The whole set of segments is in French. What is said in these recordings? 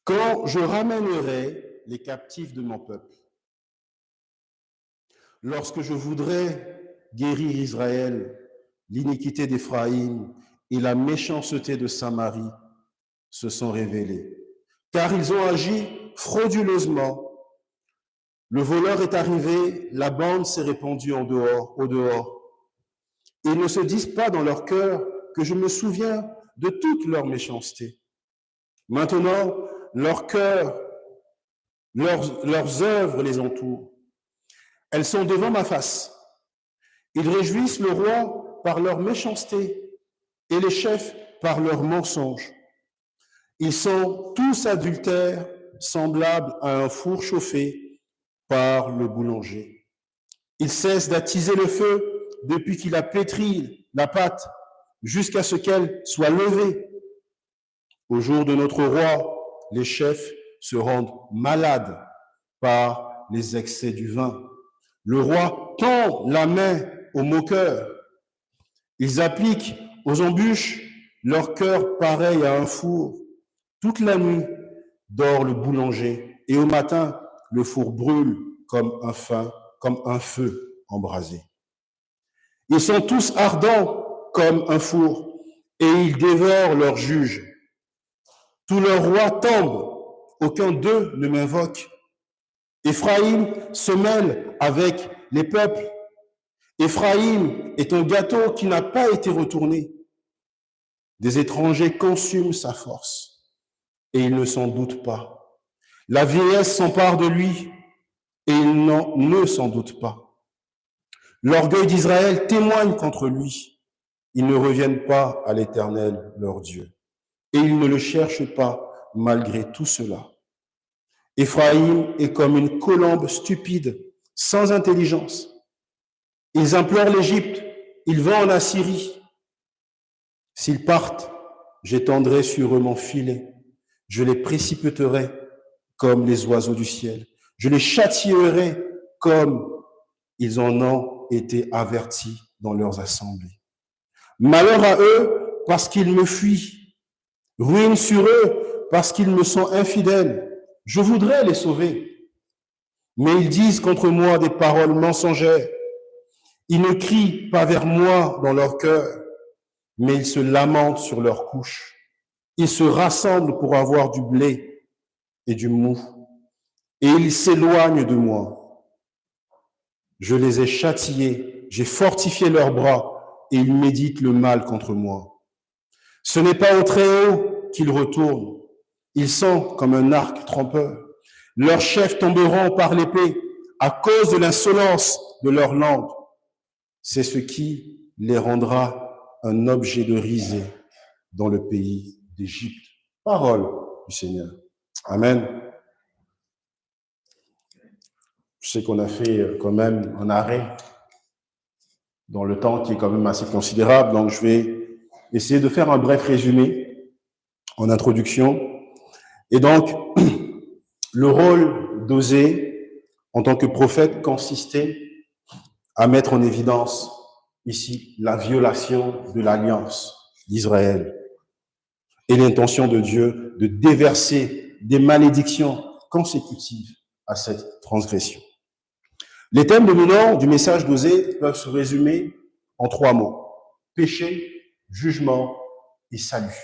Quand je ramènerai les captifs de mon peuple, lorsque je voudrais guérir Israël, l'iniquité d'Éphraïm et la méchanceté de Samarie se sont révélées, car ils ont agi frauduleusement. Le voleur est arrivé, la bande s'est répandue au dehors. Ils ne se disent pas dans leur cœur que je me souviens de toute leur méchanceté. Maintenant, leur cœur, leurs œuvres les entourent. Elles sont devant ma face. Ils réjouissent le roi par leur méchanceté et les chefs par leurs mensonges. Ils sont tous adultères, semblables à un four chauffé par le boulanger. Ils cessent d'attiser le feu depuis qu'il a pétri la pâte jusqu'à ce qu'elle soit levée. Au jour de notre roi, les chefs se rendent malades par les excès du vin. Le roi tend la main aux moqueurs. Ils appliquent aux embûches leur cœur pareil à un four. Toute la nuit dort le boulanger et au matin, le four brûle comme un feu embrasé. Ils sont tous ardents comme un four et ils dévorent leurs juges. Tous leurs rois tombent, aucun d'eux ne m'invoque. Éphraïm se mêle avec les peuples. Éphraïm est un gâteau qui n'a pas été retourné. Des étrangers consument sa force et il ne s'en doute pas. La vieillesse s'empare de lui et il ne s'en doute pas. L'orgueil d'Israël témoigne contre lui. Ils ne reviennent pas à l'Éternel, leur Dieu, et ils ne le cherchent pas malgré tout cela. Éphraïm est comme une colombe stupide, sans intelligence. Ils implorent l'Égypte, ils vont en Assyrie. S'ils partent, j'étendrai sur eux mon filet. Je les précipiterai comme les oiseaux du ciel. Je les châtierai comme ils en ont été avertis dans leurs assemblées. Malheur à eux parce qu'ils me fuient. Ruine sur eux parce qu'ils me sont infidèles. Je voudrais les sauver. Mais ils disent contre moi des paroles mensongères. Ils ne crient pas vers moi dans leur cœur, mais ils se lamentent sur leurs couches. Ils se rassemblent pour avoir du blé et du mou, et ils s'éloignent de moi. Je les ai châtiés, j'ai fortifié leurs bras, et ils méditent le mal contre moi. Ce n'est pas au Très-Haut qu'ils retournent. Ils sont comme un arc trompeur. Leurs chefs tomberont par l'épée à cause de l'insolence de leur langue. C'est ce qui les rendra un objet de risée dans le pays d'Égypte. Parole du Seigneur. Amen. Je sais qu'on a fait quand même un arrêt dans le temps qui est quand même assez considérable, donc je vais essayer de faire un bref résumé en introduction. Et donc, le rôle d'Osée en tant que prophète consistait à mettre en évidence ici la violation de l'alliance d'Israël et l'intention de Dieu de déverser des malédictions consécutives à cette transgression. Les thèmes dominants du message d'Osée peuvent se résumer en 3 mots: péché, jugement et salut.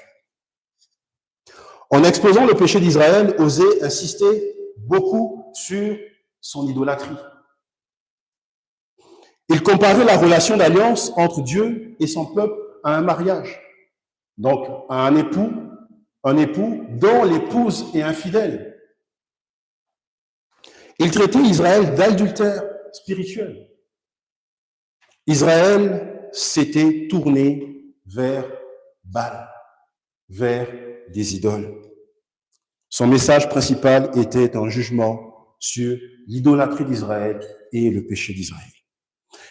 En exposant le péché d'Israël, Osée insistait beaucoup sur son idolâtrie. Il comparait la relation d'alliance entre Dieu et son peuple à un mariage, donc à un époux dont l'épouse est infidèle. Il traitait Israël d'adultère spirituel. Israël s'était tourné vers Baal, vers des idoles. Son message principal était un jugement sur l'idolâtrie d'Israël et le péché d'Israël.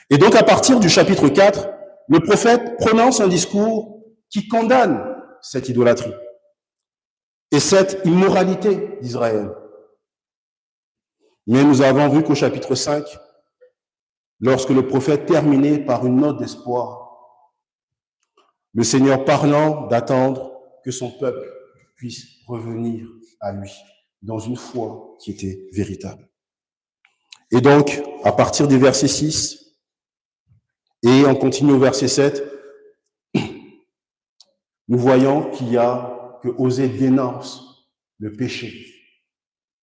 Et donc, à partir du chapitre 4, le prophète prononce un discours qui condamne cette idolâtrie et cette immoralité d'Israël. Mais nous avons vu qu'au chapitre 5, lorsque le prophète terminait par une note d'espoir, le Seigneur parlant d'attendre que son peuple puissent revenir à lui dans une foi qui était véritable. Et donc, à partir du verset 6, et on continue au verset 7, nous voyons que Osée dénonce le péché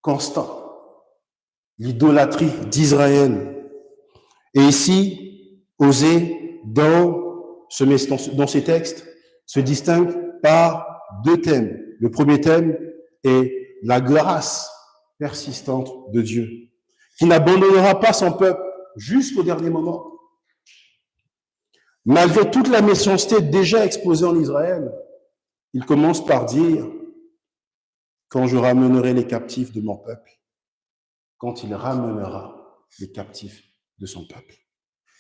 constant, l'idolâtrie d'Israël. Et ici, Osée, dans ces textes, se distingue par deux thèmes. Le premier thème est la grâce persistante de Dieu, qui n'abandonnera pas son peuple jusqu'au dernier moment. Malgré toute la méchanceté déjà exposée en Israël, il commence par dire « Quand je ramènerai les captifs de mon peuple », quand il ramènera les captifs de son peuple.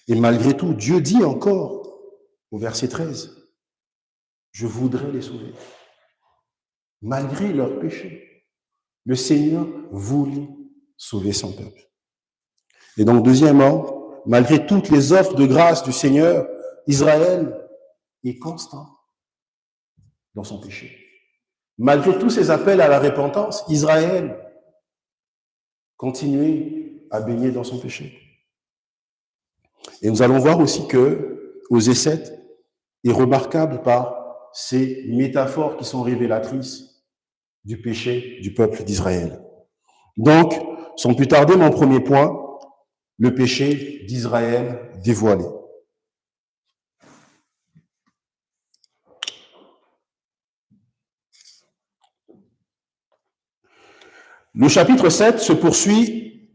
Et malgré tout, Dieu dit encore au verset 13, « Je voudrais les sauver ». Malgré leurs péchés, le Seigneur voulut sauver son peuple. Et donc, deuxièmement, malgré toutes les offres de grâce du Seigneur, Israël est constant dans son péché. Malgré tous ces appels à la repentance, Israël continuait à baigner dans son péché. Et nous allons voir aussi que Osée 7 est remarquable par ces métaphores qui sont révélatrices du péché du peuple d'Israël. Donc, sans plus tarder, mon premier point, le péché d'Israël dévoilé. Le chapitre 7 se poursuit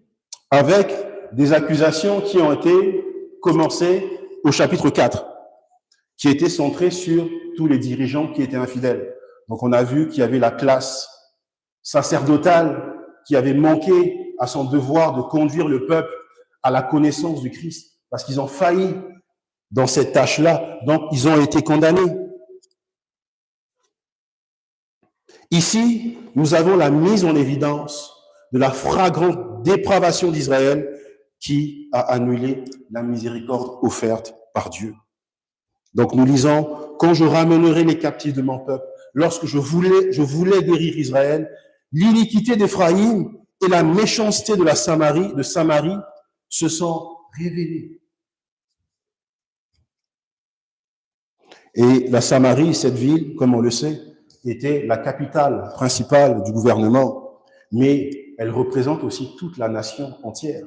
avec des accusations qui ont été commencées au chapitre 4, qui étaient centrées sur tous les dirigeants qui étaient infidèles. Donc on a vu qu'il y avait la classe sacerdotale qui avait manqué à son devoir de conduire le peuple à la connaissance du Christ, parce qu'ils ont failli dans cette tâche-là, donc ils ont été condamnés. Ici, nous avons la mise en évidence de la flagrante dépravation d'Israël qui a annulé la miséricorde offerte par Dieu. Donc nous lisons, quand je ramènerai les captifs de mon peuple, lorsque je voulais guérir Israël, l'iniquité d'Éphraïm et la méchanceté de Samarie se sont révélées. Et la Samarie, cette ville, comme on le sait, était la capitale principale du gouvernement, mais elle représente aussi toute la nation entière.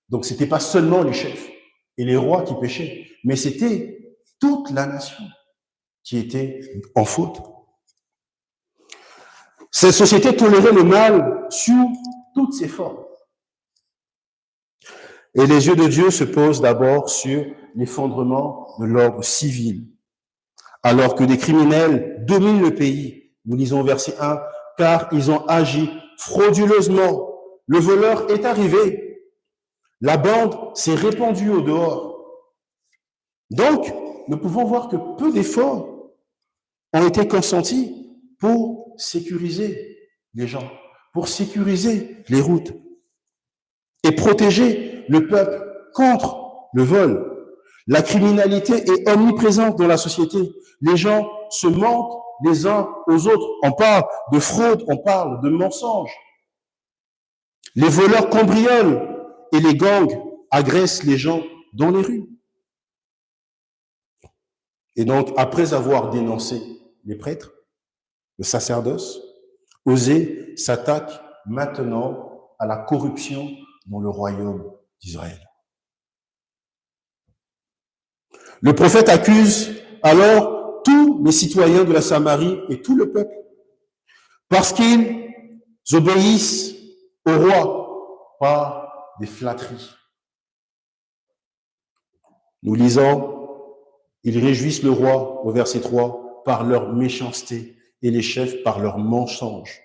Donc c'était pas seulement les chefs et les rois qui péchaient, mais c'était toute la nation qui était en faute. Cette société tolérait le mal sous toutes ses formes. Et les yeux de Dieu se posent d'abord sur l'effondrement de l'ordre civil. Alors que des criminels dominent le pays, nous lisons au verset 1, car ils ont agi frauduleusement. Le voleur est arrivé. La bande s'est répandue au dehors. Donc, nous pouvons voir que peu d'efforts ont été consentis pour sécuriser les gens, pour sécuriser les routes et protéger le peuple contre le vol. La criminalité est omniprésente dans la société. Les gens se mentent les uns aux autres. On parle de fraude, on parle de mensonges. Les voleurs cambriolent et les gangs agressent les gens dans les rues. Et donc, après avoir dénoncé les prêtres, le sacerdoce, Osée s'attaque maintenant à la corruption dans le royaume d'Israël. Le prophète accuse alors tous les citoyens de la Samarie et tout le peuple parce qu'ils obéissent au roi par des flatteries. Nous lisons, ils réjouissent le roi au verset 3 par leur méchanceté et les chefs par leurs mensonges,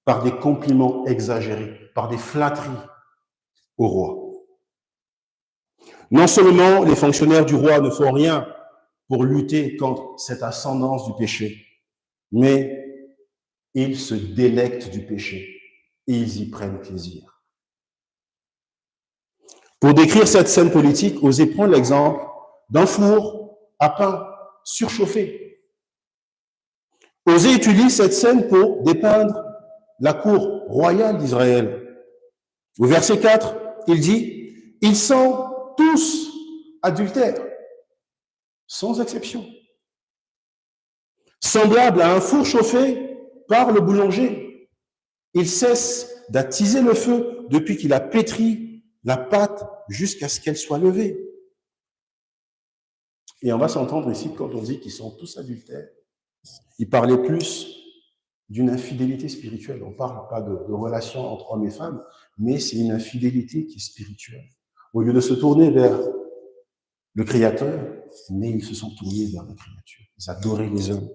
par des compliments exagérés, par des flatteries au roi. Non seulement les fonctionnaires du roi ne font rien pour lutter contre cette ascendance du péché, mais ils se délectent du péché et ils y prennent plaisir. Pour décrire cette scène politique, osez prendre l'exemple d'un four à pain surchauffé. Osée utilise cette scène pour dépeindre la cour royale d'Israël. Au verset 4, il dit « Ils sont tous adultères, sans exception, semblables à un four chauffé par le boulanger. Il cesse d'attiser le feu depuis qu'il a pétri la pâte jusqu'à ce qu'elle soit levée. » Et on va s'entendre ici quand on dit qu'ils sont tous adultères. Il parlait plus d'une infidélité spirituelle. On ne parle pas de relation entre hommes et femmes, mais c'est une infidélité qui est spirituelle. Au lieu de se tourner vers le Créateur, mais ils se sont tournés vers la créature. Ils adoraient les hommes.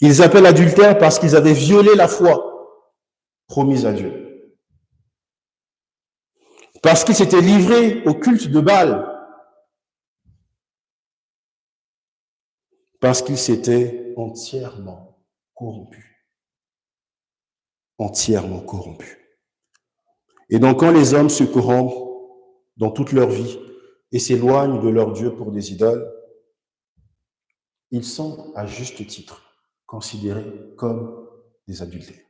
Ils appellent adultère parce qu'ils avaient violé la foi promise à Dieu. Parce qu'ils s'étaient livrés au culte de Baal. Parce qu'ils s'étaient entièrement corrompus. Entièrement corrompus. Et donc, quand les hommes se corrompent dans toute leur vie et s'éloignent de leur Dieu pour des idoles, ils sont, à juste titre, considérés comme des adultères.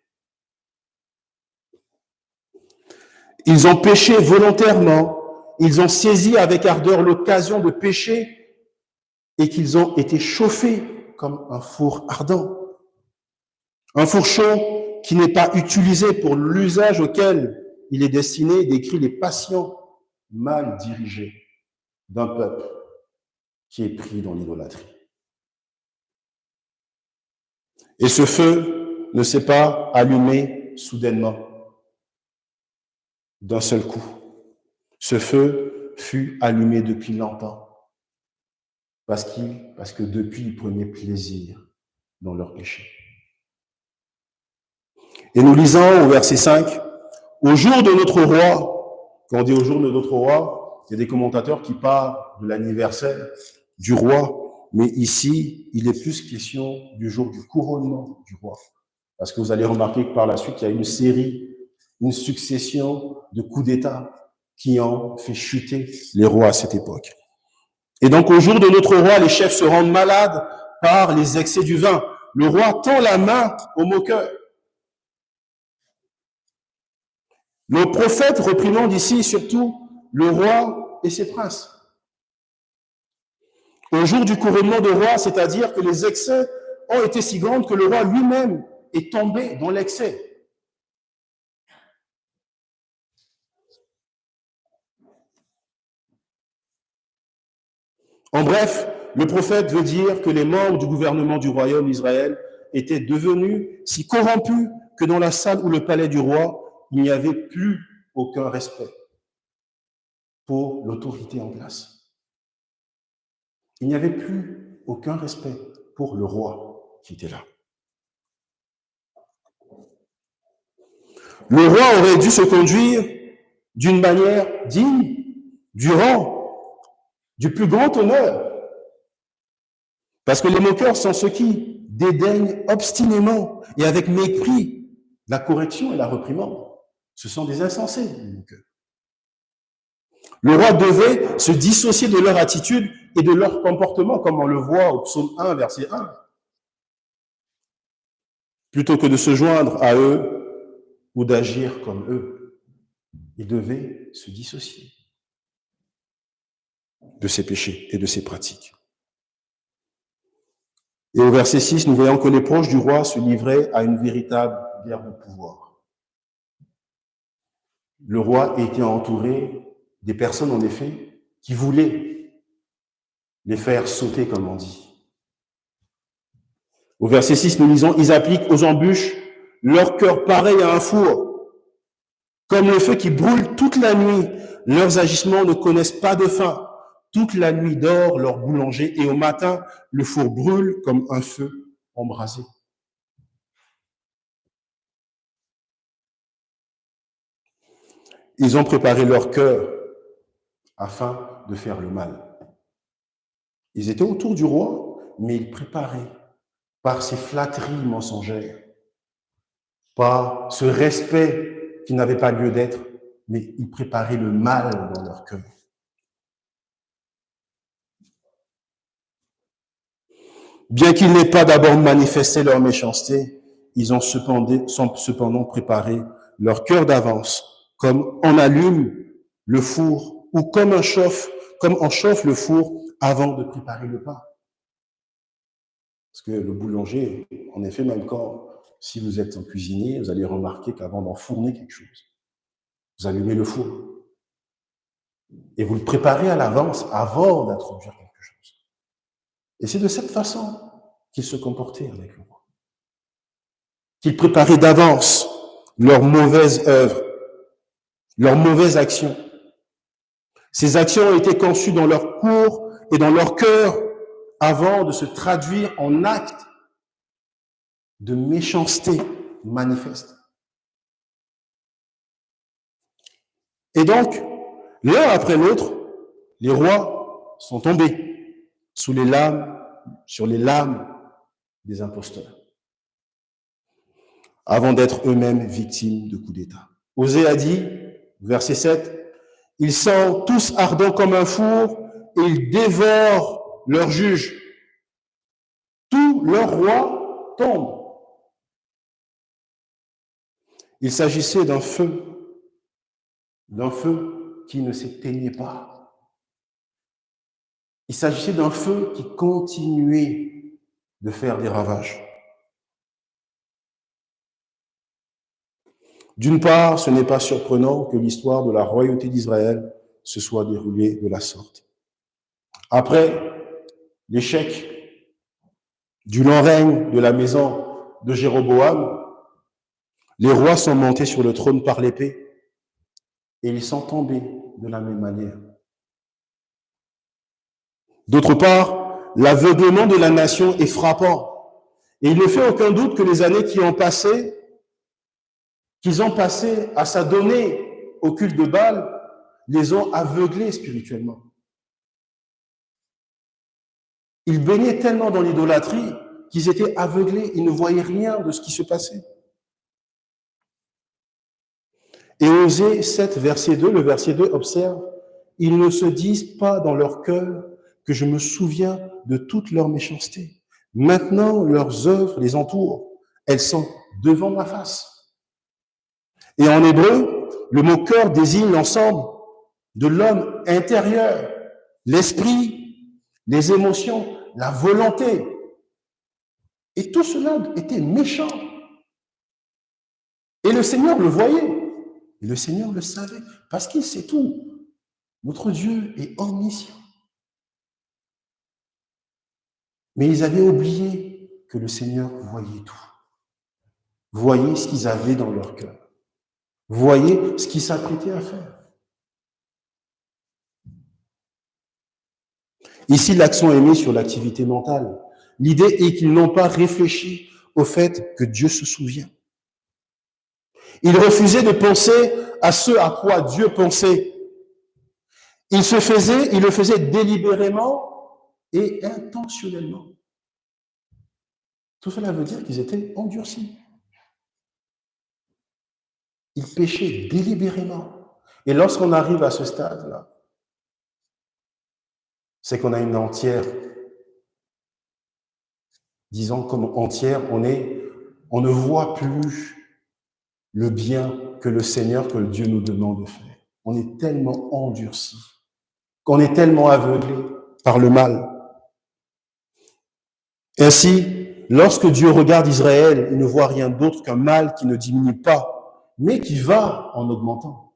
Ils ont péché volontairement, ils ont saisi avec ardeur l'occasion de pécher et qu'ils ont été chauffés comme un four ardent. Un four chaud qui n'est pas utilisé pour l'usage auquel il est destiné, décrit les passions mal dirigées d'un peuple qui est pris dans l'idolâtrie. Et ce feu ne s'est pas allumé soudainement, d'un seul coup. Ce feu fut allumé depuis longtemps, parce que depuis, ils prenaient plaisir dans leur péché. Et nous lisons au verset 5, « Au jour de notre roi », quand on dit « au jour de notre roi », il y a des commentateurs qui parlent de l'anniversaire du roi, mais ici, il est plus question du jour du couronnement du roi. Parce que vous allez remarquer que par la suite, il y a une succession de coups d'État qui ont fait chuter les rois à cette époque. Et donc, au jour de notre roi, les chefs se rendent malades par les excès du vin. Le roi tend la main au moqueur. Le prophète reprimande ici surtout le roi et ses princes. Au jour du couronnement de roi, c'est-à-dire que les excès ont été si grands que le roi lui-même est tombé dans l'excès. En bref, le prophète veut dire que les membres du gouvernement du royaume d'Israël étaient devenus si corrompus que dans la salle ou le palais du roi, il n'y avait plus aucun respect pour l'autorité en place. Il n'y avait plus aucun respect pour le roi qui était là. Le roi aurait dû se conduire d'une manière digne du rang, du plus grand honneur. Parce que les moqueurs sont ceux qui dédaignent obstinément et avec mépris la correction et la réprimande. Ce sont des insensés, les moqueurs. Le roi devait se dissocier de leur attitude et de leur comportement, comme on le voit au psaume 1, verset 1. Plutôt que de se joindre à eux ou d'agir comme eux, il devait se dissocier de ses péchés et de ses pratiques. Et au verset 6, nous voyons que les proches du roi se livraient à une véritable guerre de pouvoir. Le roi était entouré des personnes, en effet, qui voulaient les faire sauter, comme on dit. Au verset 6, nous lisons, « Ils appliquent aux embûches leur cœur pareil à un four, comme le feu qui brûle toute la nuit. Leurs agissements ne connaissent pas de fin. Toute la nuit dort leur boulanger, et au matin, le four brûle comme un feu embrasé. » Ils ont préparé leur cœur afin de faire le mal. Ils étaient autour du roi, mais ils préparaient par ces flatteries mensongères, par ce respect qui n'avait pas lieu d'être, mais ils préparaient le mal dans leur cœur. Bien qu'ils n'aient pas d'abord manifesté leur méchanceté, ils ont cependant préparé leur cœur d'avance, comme on allume le four, ou comme on chauffe le four avant de préparer le pain. Parce que le boulanger, en effet, même si vous êtes un cuisinier, vous allez remarquer qu'avant d'enfourner quelque chose, vous allumez le four. Et vous le préparez à l'avance avant d'introduire quelque chose. Et c'est de cette façon qu'ils se comportaient avec le roi. Qu'ils préparaient d'avance leurs mauvaises œuvres, leurs mauvaises actions. Ces actions ont été conçues dans leur cour et dans leur cœur avant de se traduire en actes de méchanceté manifeste. Et donc, l'un après l'autre, les rois sont tombés sur les lames des imposteurs, avant d'être eux-mêmes victimes de coups d'État. Osée a dit, verset 7, « Ils sont tous ardents comme un four et ils dévorent leurs juges. Tous leurs rois tombent. » Il s'agissait d'un feu qui ne s'éteignait pas. Il s'agissait d'un feu qui continuait de faire des ravages. D'une part, ce n'est pas surprenant que l'histoire de la royauté d'Israël se soit déroulée de la sorte. Après l'échec du long règne de la maison de Jéroboam, les rois sont montés sur le trône par l'épée et ils sont tombés de la même manière. D'autre part, l'aveuglement de la nation est frappant. Et il ne fait aucun doute que les années qu'ils ont passé à s'adonner au culte de Baal, les ont aveuglés spirituellement. Ils baignaient tellement dans l'idolâtrie qu'ils étaient aveuglés, ils ne voyaient rien de ce qui se passait. Et Osée 7, verset 2, le verset 2 observe, « Ils ne se disent pas dans leur cœur que je me souviens de toute leur méchanceté. Maintenant, leurs œuvres les entourent. Elles sont devant ma face. » Et en hébreu, le mot cœur désigne l'ensemble de l'homme intérieur, l'esprit, les émotions, la volonté. Et tout cela était méchant. Et le Seigneur le voyait. Et le Seigneur le savait, parce qu'il sait tout. Notre Dieu est omniscient. Mais ils avaient oublié que le Seigneur voyait tout. Voyait ce qu'ils avaient dans leur cœur. Voyait ce qu'ils s'apprêtaient à faire. Ici, l'accent est mis sur l'activité mentale. L'idée est qu'ils n'ont pas réfléchi au fait que Dieu se souvient. Ils refusaient de penser à ce à quoi Dieu pensait. Ils le faisaient délibérément et intentionnellement. Tout cela veut dire qu'ils étaient endurcis. Ils péchaient délibérément. Et lorsqu'on arrive à ce stade-là, c'est qu'on a une entière. Disons comme entière, on ne voit plus le bien que le Seigneur, que Dieu nous demande de faire. On est tellement endurci, qu'on est tellement aveuglé par le mal. Ainsi, lorsque Dieu regarde Israël, il ne voit rien d'autre qu'un mal qui ne diminue pas, mais qui va en augmentant.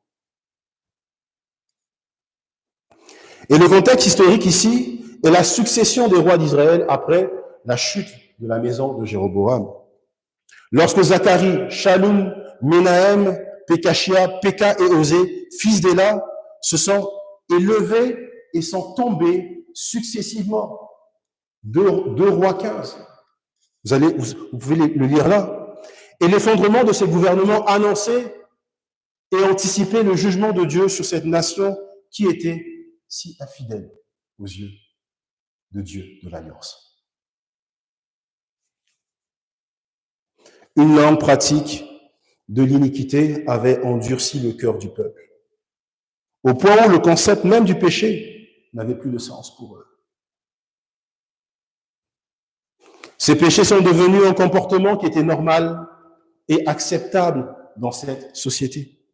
Et le contexte historique ici est la succession des rois d'Israël après la chute de la maison de Jéroboam. Lorsque Zacharie, Shallum, Menahem, Pekashia, Peka et Osée, fils d'Éla, se sont élevés et sont tombés successivement. 2 rois 15. Vous pouvez le lire là. Et l'effondrement de ces gouvernements annonçait et anticipait le jugement de Dieu sur cette nation qui était si infidèle aux yeux de Dieu de l'Alliance. Une langue pratique de l'iniquité avait endurci le cœur du peuple, au point où le concept même du péché n'avait plus de sens pour eux. Ces péchés sont devenus un comportement qui était normal et acceptable dans cette société.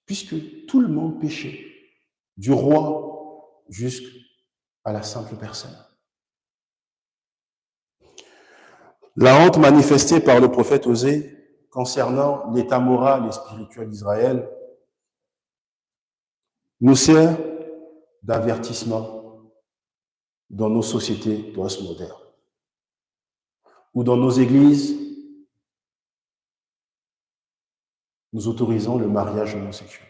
Puisque tout le monde péchait, du roi jusqu'à la simple personne. La honte manifestée par le prophète Osée concernant l'état moral et spirituel d'Israël nous sert d'avertissement dans nos sociétés postmodernes ou dans nos églises. Nous autorisons le mariage homosexuel.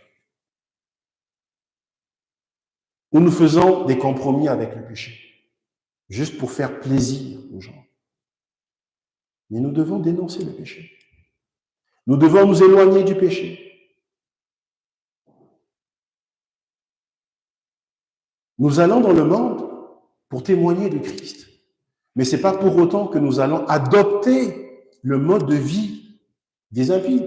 Où nous faisons des compromis avec le péché, juste pour faire plaisir aux gens. Mais nous devons dénoncer le péché. Nous devons nous éloigner du péché. Nous allons dans le monde pour témoigner de Christ. Mais ce n'est pas pour autant que nous allons adopter le mode de vie des impies.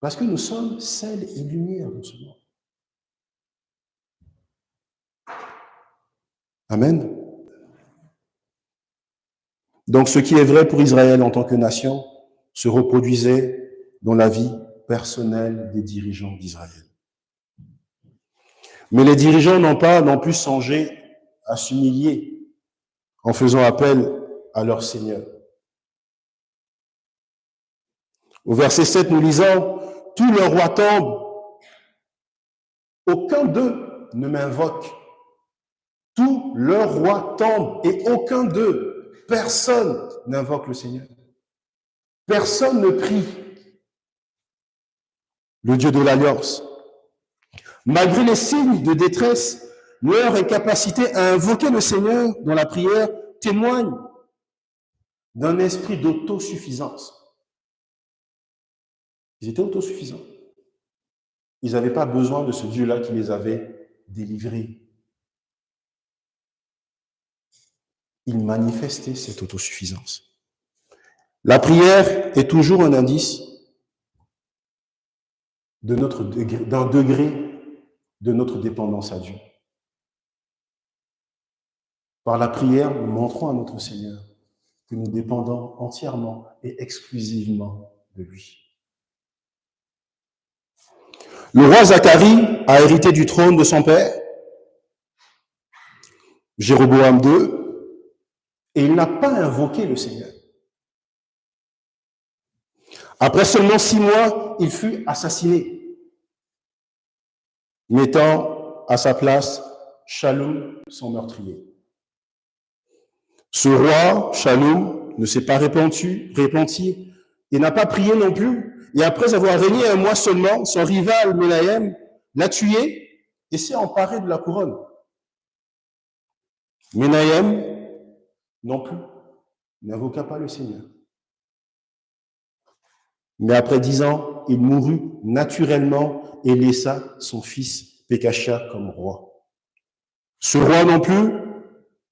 Parce que nous sommes sel et lumière dans ce monde. Amen. Donc ce qui est vrai pour Israël en tant que nation se reproduisait dans la vie personnelle des dirigeants d'Israël. Mais les dirigeants n'ont plus songé à s'humilier en faisant appel à leur Seigneur. Au verset 7, nous lisons « Tous leurs rois tombent, aucun d'eux ne m'invoque. Tous leurs rois tombent et aucun d'eux, personne n'invoque le Seigneur. Personne ne prie le Dieu de l'Alliance. Malgré les signes de détresse, leur incapacité à invoquer le Seigneur dans la prière témoigne d'un esprit d'autosuffisance. Ils étaient autosuffisants. Ils n'avaient pas besoin de ce Dieu-là qui les avait délivrés. Ils manifestaient cette autosuffisance. La prière est toujours un indice d'un degré de notre dépendance à Dieu. Par la prière, nous montrons à notre Seigneur que nous dépendons entièrement et exclusivement de lui. Le roi Zacharie a hérité du trône de son père, Jéroboam II, et il n'a pas invoqué le Seigneur. Après seulement 6 mois, il fut assassiné, mettant à sa place Shallum, son meurtrier. Ce roi, Shallum, ne s'est pas repenti et n'a pas prié non plus. Et après avoir régné 1 mois seulement, son rival Menahem l'a tué et s'est emparé de la couronne. Menahem, non plus, n'invoqua pas le Seigneur. Mais après 10 ans, il mourut naturellement et laissa son fils Pékasha comme roi. Ce roi non plus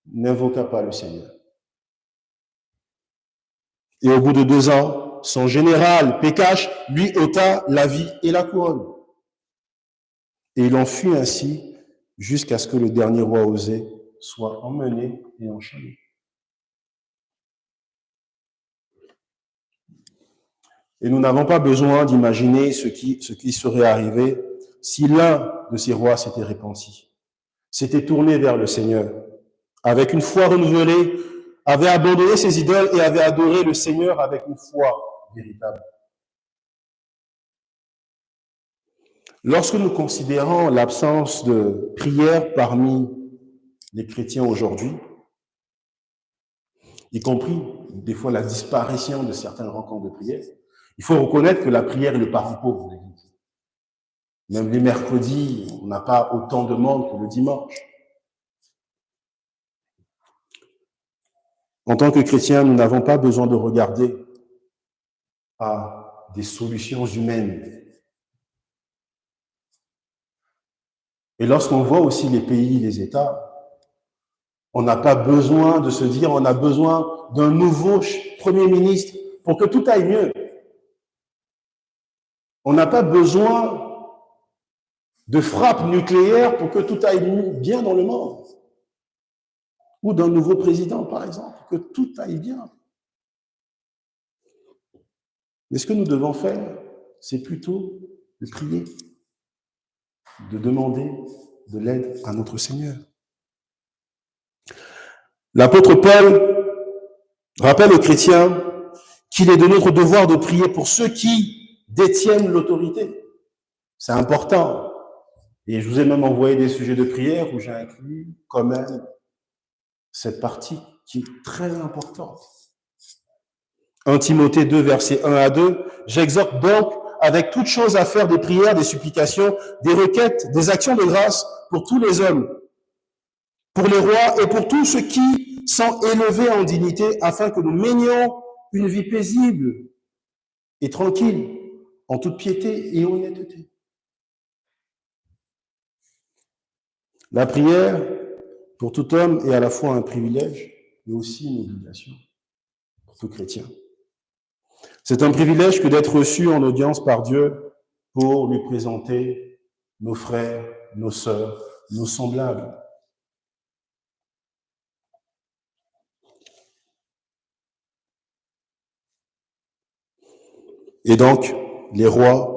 n'invoqua pas le Seigneur. Et au bout de 2 ans, son général Pékash lui ôta la vie et la couronne. Et il en fut ainsi jusqu'à ce que le dernier roi Osée soit emmené et enchaîné. Et nous n'avons pas besoin d'imaginer ce qui serait arrivé si l'un de ces rois s'était repenti, s'était tourné vers le Seigneur, avec une foi renouvelée, avait abandonné ses idoles et avait adoré le Seigneur avec une foi véritable. Lorsque nous considérons l'absence de prière parmi les chrétiens aujourd'hui, y compris des fois la disparition de certaines rencontres de prière, il faut reconnaître que la prière est le parent pauvre de l'Église. Même les mercredis, on n'a pas autant de monde que le dimanche. En tant que chrétiens, nous n'avons pas besoin de regarder à des solutions humaines. Et lorsqu'on voit aussi les pays, les États, on n'a pas besoin de se dire on a besoin d'un nouveau Premier ministre pour que tout aille mieux. On n'a pas besoin de frappe nucléaire pour que tout aille bien dans le monde. ou d'un nouveau président, par exemple, que tout aille bien. Mais ce que nous devons faire, c'est plutôt de prier, de demander de l'aide à notre Seigneur. L'apôtre Paul rappelle aux chrétiens qu'il est de notre devoir de prier pour ceux qui détiennent l'autorité. C'est important. Et je vous ai même envoyé des sujets de prière où j'ai inclus quand même cette partie qui est très importante. 1 Timothée 2, versets 1 à 2, « J'exhorte donc avec toute chose à faire des prières, des supplications, des requêtes, des actions de grâce pour tous les hommes, pour les rois et pour tous ceux qui sont élevés en dignité, afin que nous menions une vie paisible et tranquille, en toute piété et honnêteté. » La prière, pour tout homme, est à la fois un privilège, mais aussi une obligation pour tout chrétien. C'est un privilège que d'être reçu en audience par Dieu pour lui présenter nos frères, nos sœurs, nos semblables. Et donc, les rois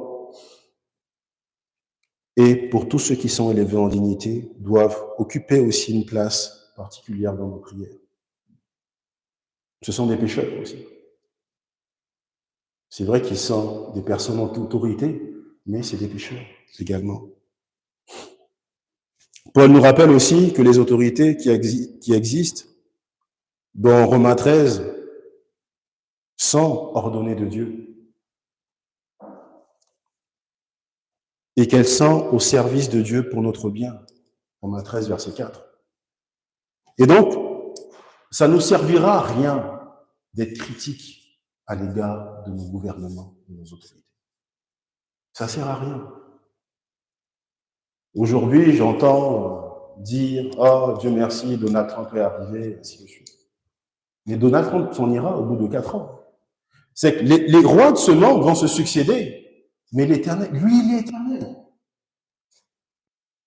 et pour tous ceux qui sont élevés en dignité doivent occuper aussi une place particulière dans nos prières. Ce sont des pécheurs aussi. C'est vrai qu'ils sont des personnes en autorité, mais c'est des pécheurs également. Paul nous rappelle aussi que les autorités qui existent, dans Romains 13, sont ordonnées de Dieu et qu'elles sont au service de Dieu pour notre bien. Romains 13, verset 4. Et donc, ça ne nous servira à rien d'être critique à l'égard de nos gouvernements, de nos autorités. Ça ne sert à rien. Aujourd'hui, j'entends dire « Oh, Dieu merci, Donald Trump est arrivé, ainsi de suite. » Mais Donald Trump s'en ira au bout de 4 ans. C'est que les rois de ce monde vont se succéder, mais l'Éternel, lui, il est éternel.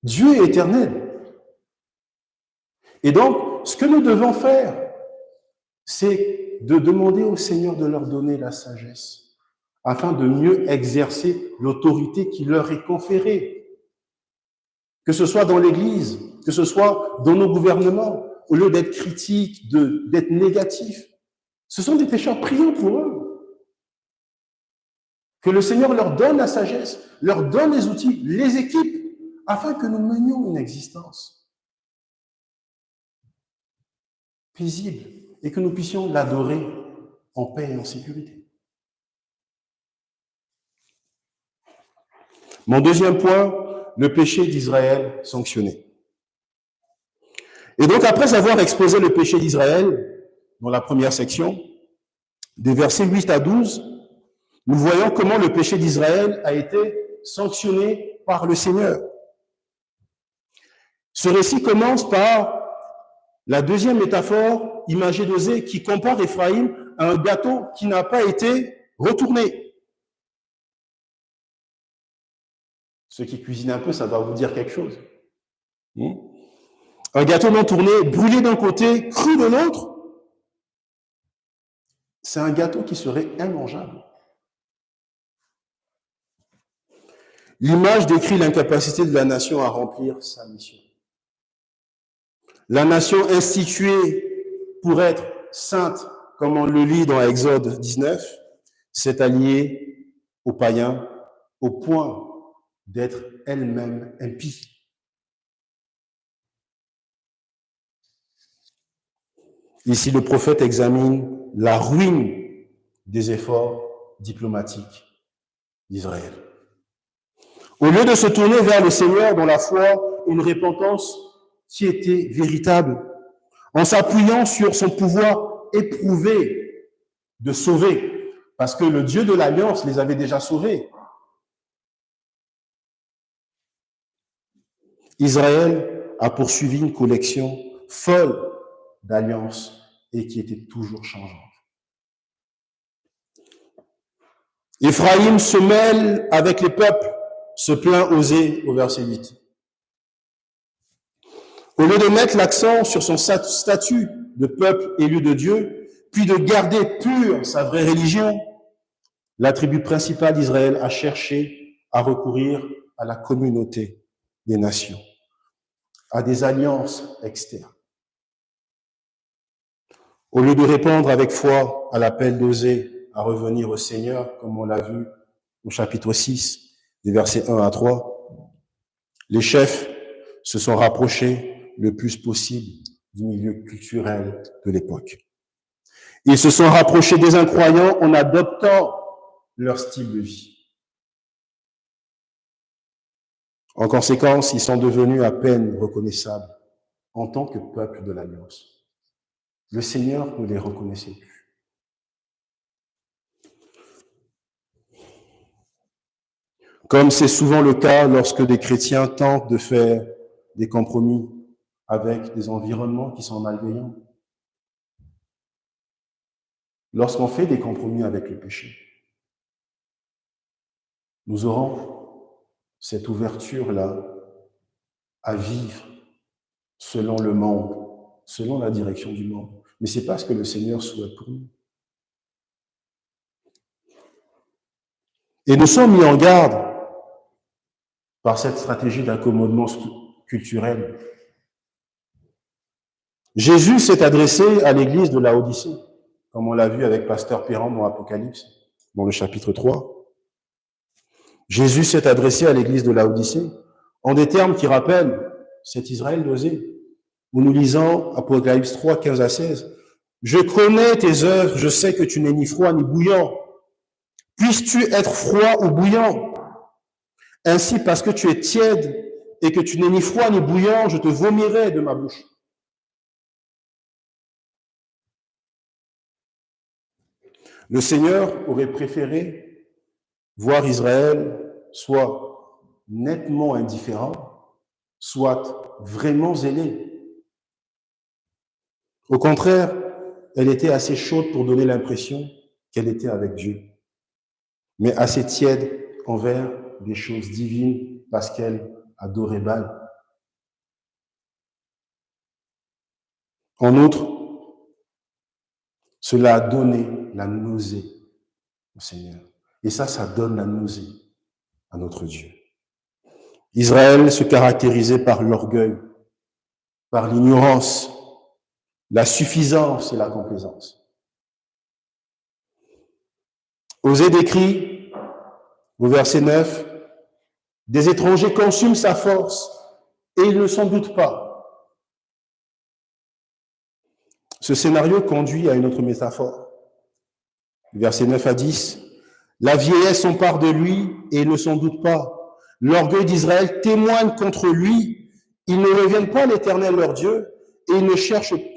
Dieu est éternel. Et donc, ce que nous devons faire, c'est de demander au Seigneur de leur donner la sagesse, afin de mieux exercer l'autorité qui leur est conférée. Que ce soit dans l'Église, que ce soit dans nos gouvernements, au lieu d'être critiques, d'être négatifs. Ce sont des pécheurs, prions pour eux. Que le Seigneur leur donne la sagesse, leur donne les outils, les équipe, afin que nous menions une existence paisible et que nous puissions l'adorer en paix et en sécurité. Mon deuxième point, le péché d'Israël sanctionné. Et donc, après avoir exposé le péché d'Israël, dans la première section, des versets 8 à 12, nous voyons comment le péché d'Israël a été sanctionné par le Seigneur. Ce récit commence par la deuxième métaphore imagée d'Osée qui compare Éphraïm à un gâteau qui n'a pas été retourné. Ceux qui cuisinent un peu, ça doit vous dire quelque chose. Un gâteau non tourné, brûlé d'un côté, cru de l'autre, c'est un gâteau qui serait immangeable. L'image décrit l'incapacité de la nation à remplir sa mission. La nation instituée pour être sainte, comme on le lit dans Exode 19, s'est alliée aux païens au point d'être elle-même impie. Ici, le prophète examine la ruine des efforts diplomatiques d'Israël. Au lieu de se tourner vers le Seigneur dans la foi, une repentance qui était véritable, en s'appuyant sur son pouvoir éprouvé de sauver, parce que le Dieu de l'Alliance les avait déjà sauvés. Israël a poursuivi une collection folle d'alliances et qui était toujours changeante. Éphraïm se mêle avec les peuples, se plaint Osée au verset 8. Au lieu de mettre l'accent sur son statut de peuple élu de Dieu, puis de garder pure sa vraie religion, la tribu principale d'Israël a cherché à recourir à la communauté des nations, à des alliances externes. Au lieu de répondre avec foi à l'appel d'Osée à revenir au Seigneur, comme on l'a vu au chapitre 6, des versets 1 à 3, les chefs se sont rapprochés le plus possible du milieu culturel de l'époque. Ils se sont rapprochés des incroyants en adoptant leur style de vie. En conséquence, ils sont devenus à peine reconnaissables en tant que peuple de l'Alliance. Le Seigneur ne les reconnaissait plus. Comme c'est souvent le cas lorsque des chrétiens tentent de faire des compromis avec des environnements qui sont malveillants. Lorsqu'on fait des compromis avec le péché, nous aurons cette ouverture-là à vivre selon le monde, selon la direction du monde. Mais ce n'est pas ce que le Seigneur souhaite pour nous. Et nous sommes mis en garde par cette stratégie d'accommodement culturel. Jésus s'est adressé à l'église de Laodicée, comme on l'a vu avec Pasteur Perron dans l'Apocalypse, dans le chapitre 3. Jésus s'est adressé à l'église de Laodicée en des termes qui rappellent cet Israël d'Osée, où nous lisons Apocalypse 3, 15 à 16. « Je connais tes œuvres, je sais que tu n'es ni froid ni bouillant. Puisses-tu être froid ou bouillant? Ainsi, parce que tu es tiède et que tu n'es ni froid ni bouillant, je te vomirai de ma bouche. » Le Seigneur aurait préféré voir Israël soit nettement indifférent, soit vraiment zélé. Au contraire, elle était assez chaude pour donner l'impression qu'elle était avec Dieu, mais assez tiède envers des choses divines parce qu'elle adorait Baal. En outre, cela a donné la nausée au Seigneur. Et ça donne la nausée à notre Dieu. Israël se caractérisait par l'orgueil, par l'ignorance, la suffisance et la complaisance. Osée décrit, au verset 9, « Des étrangers consument sa force et ils ne s'en doutent pas. » Ce scénario conduit à une autre métaphore. Versets 9 à 10. « La vieillesse s'empare de lui et il ne s'en doute pas. L'orgueil d'Israël témoigne contre lui. Ils ne reviennent pas à l'Éternel leur Dieu et ils ne le cherchent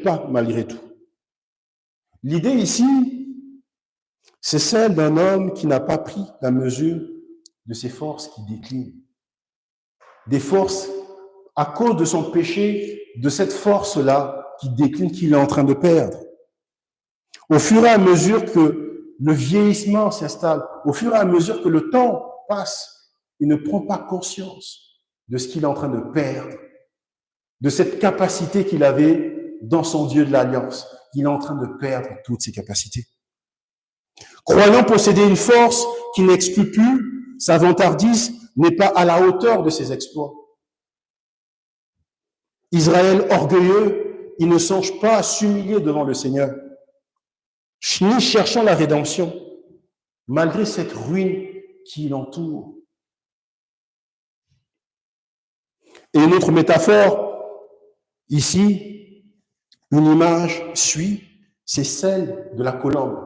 pas malgré tout. » L'idée ici, c'est celle d'un homme qui n'a pas pris la mesure de ses forces qui déclinent. Des forces à cause de son péché, de cette force-là qui décline, qu'il est en train de perdre. Au fur et à mesure que le vieillissement s'installe, au fur et à mesure que le temps passe, il ne prend pas conscience de ce qu'il est en train de perdre, de cette capacité qu'il avait dans son Dieu de l'Alliance. Il est en train de perdre toutes ses capacités. Croyant posséder une force qui n'exclut plus, sa vantardise n'est pas à la hauteur de ses exploits. Israël orgueilleux, il ne songe pas à s'humilier devant le Seigneur, ni cherchant la rédemption, malgré cette ruine qui l'entoure. Et une autre métaphore, ici, une image suit, c'est celle de la colombe.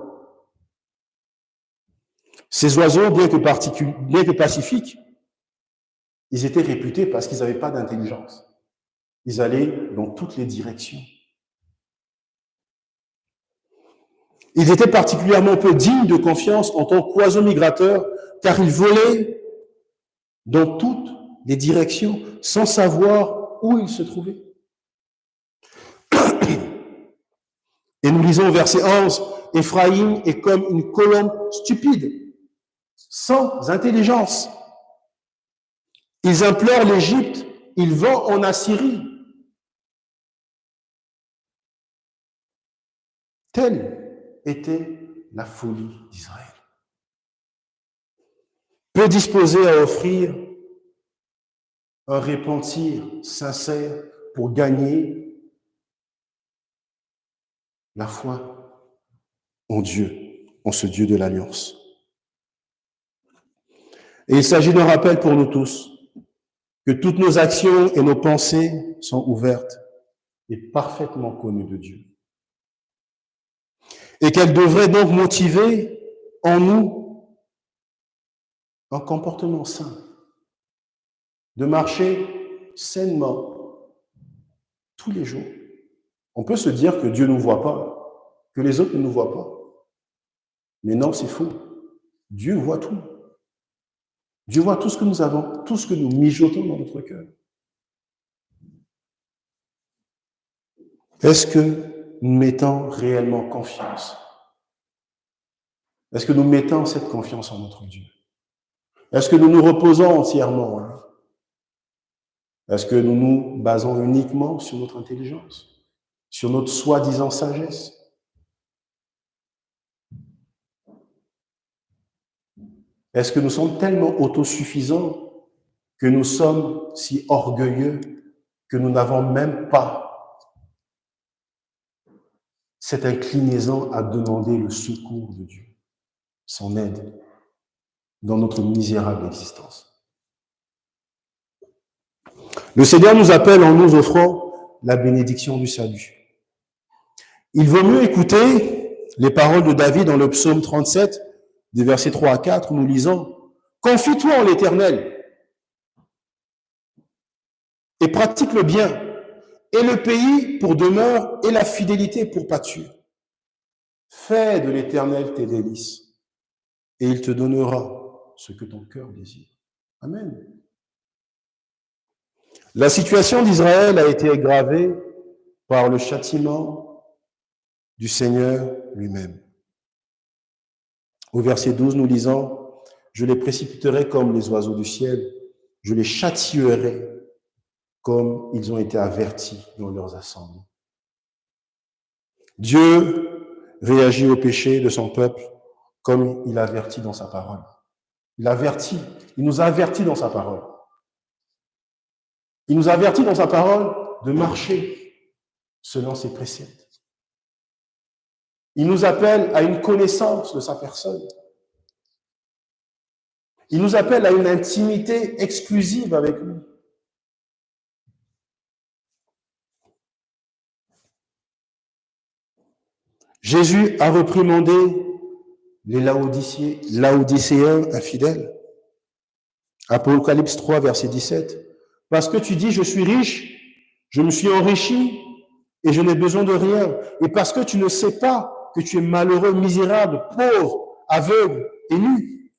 Ces oiseaux, bien que pacifiques, ils étaient réputés parce qu'ils n'avaient pas d'intelligence. Ils allaient dans toutes les directions. Ils étaient particulièrement peu dignes de confiance en tant qu'oiseaux migrateurs, car ils volaient dans toutes les directions sans savoir où ils se trouvaient. Et nous lisons au verset 11, « Éphraïm est comme une colombe stupide, sans intelligence. Ils implorent l'Égypte, il vend en Assyrie. Telle était la folie d'Israël. Peu disposé à offrir un repentir sincère pour gagner la foi en Dieu, en ce Dieu de l'Alliance. Et il s'agit d'un rappel pour nous tous que toutes nos actions et nos pensées sont ouvertes et parfaitement connues de Dieu. Et qu'elles devraient donc motiver en nous un comportement sain, de marcher sainement tous les jours. On peut se dire que Dieu ne nous voit pas, que les autres ne nous voient pas. Mais non, c'est faux. Dieu voit tout. Dieu voit tout ce que nous avons, tout ce que nous mijotons dans notre cœur. Est-ce que nous mettons réellement confiance? Est-ce que nous mettons cette confiance en notre Dieu? Est-ce que nous nous reposons entièrement en lui? Est-ce que nous nous basons uniquement sur notre intelligence, sur notre soi-disant sagesse? Est-ce que nous sommes tellement autosuffisants que nous sommes si orgueilleux que nous n'avons même pas cette inclinaison à demander le secours de Dieu, son aide dans notre misérable existence? Le Seigneur nous appelle en nous offrant la bénédiction du salut. Il vaut mieux écouter les paroles de David dans le psaume 37, des versets 3 à 4, où nous lisons « Confie-toi en l'Éternel et pratique le bien, et le pays pour demeure et la fidélité pour pâture. Fais de l'Éternel tes délices, et il te donnera ce que ton cœur désire. » Amen. La situation d'Israël a été aggravée par le châtiment du Seigneur lui-même. Au verset 12, nous lisons « Je les précipiterai comme les oiseaux du ciel, je les châtierai comme ils ont été avertis dans leurs assemblées. » Dieu réagit au péché de son peuple comme il avertit dans sa parole. Il nous avertit dans sa parole. Il nous avertit dans sa parole de marcher selon ses préceptes. Il nous appelle à une connaissance de sa personne. Il nous appelle à une intimité exclusive avec lui. Jésus a reprimandé les Laodicéens infidèles. Apocalypse 3, verset 17. Parce que tu dis, je suis riche, je me suis enrichi et je n'ai besoin de rien. Et parce que tu ne sais pas que tu es malheureux, misérable, pauvre, aveugle et nu.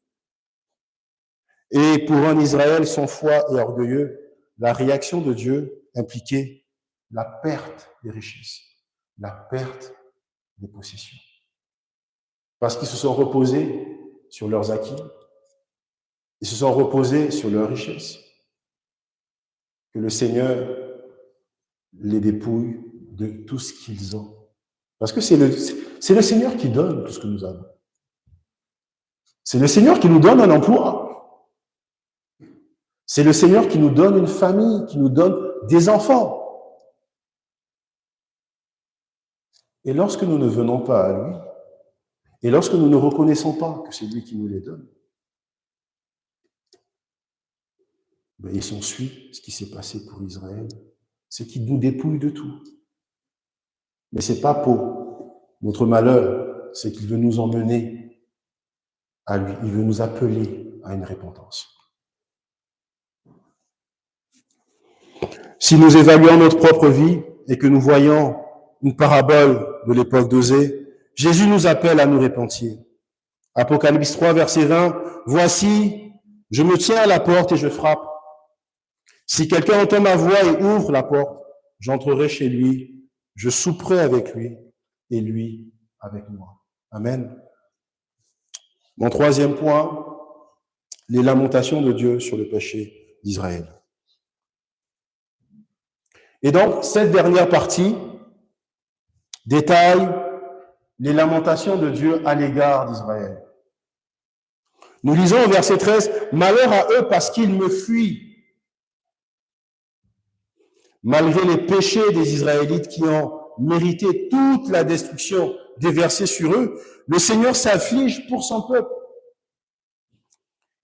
Et pour un Israël sans foi et orgueilleux, la réaction de Dieu impliquait la perte des richesses, la perte des possessions. Parce qu'ils se sont reposés sur leurs acquis, ils se sont reposés sur leurs richesses. Que le Seigneur les dépouille de tout ce qu'ils ont. Parce que c'est le Seigneur qui donne tout ce que nous avons. C'est le Seigneur qui nous donne un emploi. C'est le Seigneur qui nous donne une famille, qui nous donne des enfants. Et lorsque nous ne venons pas à lui, et lorsque nous ne reconnaissons pas que c'est lui qui nous les donne, ben, il s'ensuit ce qui s'est passé pour Israël, c'est qu'il nous dépouille de tout. Mais c'est pas pour notre malheur, c'est qu'il veut nous emmener à lui, il veut nous appeler à une repentance. Si nous évaluons notre propre vie et que nous voyons une parabole de l'époque d'Osée, Jésus nous appelle à nous repentir. Apocalypse 3, verset 20, « Voici, je me tiens à la porte et je frappe. Si quelqu'un entend ma voix et ouvre la porte, j'entrerai chez lui, je souperai avec lui et lui avec moi. » Amen. Mon troisième point, les lamentations de Dieu sur le péché d'Israël. Et donc, cette dernière partie détaille les lamentations de Dieu à l'égard d'Israël. Nous lisons au verset 13, « Malheur à eux parce qu'ils me fuient. » Malgré les péchés des Israélites qui ont mérité toute la destruction déversée sur eux, le Seigneur s'afflige pour son peuple.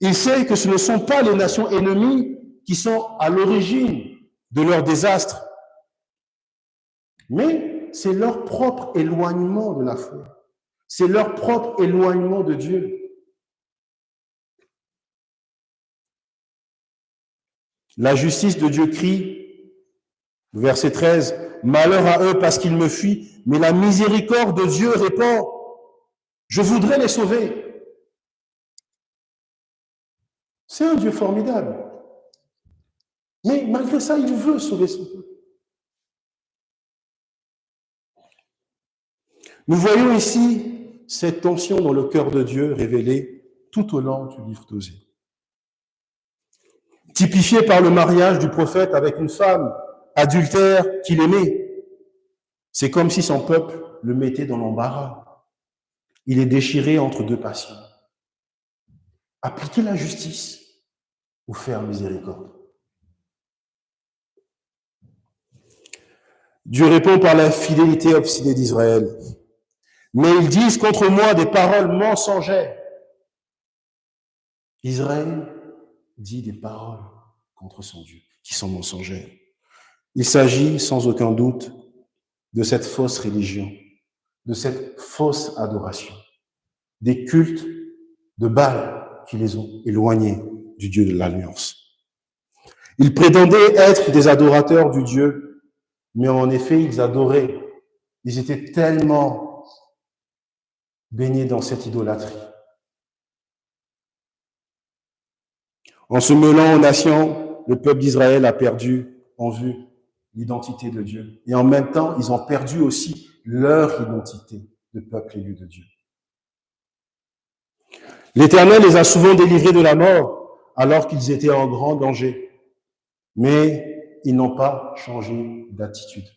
Il sait que ce ne sont pas les nations ennemies qui sont à l'origine de leur désastre, mais c'est leur propre éloignement de la foi. C'est leur propre éloignement de Dieu. La justice de Dieu crie, verset 13, « Malheur à eux parce qu'ils me fuient, mais la miséricorde de Dieu répond, je voudrais les sauver. » C'est un Dieu formidable. Mais malgré ça, il veut sauver son peuple. Nous voyons ici cette tension dans le cœur de Dieu révélée tout au long du livre d'Osée. Typifiée par le mariage du prophète avec une femme adultère qu'il aimait. C'est comme si son peuple le mettait dans l'embarras. Il est déchiré entre deux passions. Appliquer la justice ou faire miséricorde. Dieu répond par la fidélité obstinée d'Israël. Mais ils disent contre moi des paroles mensongères. Israël dit des paroles contre son Dieu, qui sont mensongères. Il s'agit sans aucun doute de cette fausse religion, de cette fausse adoration, des cultes de Baal qui les ont éloignés du Dieu de l'Alliance. Ils prétendaient être des adorateurs du Dieu, mais en effet, ils adoraient. Ils étaient tellement baignés dans cette idolâtrie. En se mêlant aux nations, le peuple d'Israël a perdu en vue l'identité de Dieu. Et en même temps, ils ont perdu aussi leur identité de peuple élu de Dieu. L'Éternel les a souvent délivrés de la mort alors qu'ils étaient en grand danger. Mais ils n'ont pas changé d'attitude.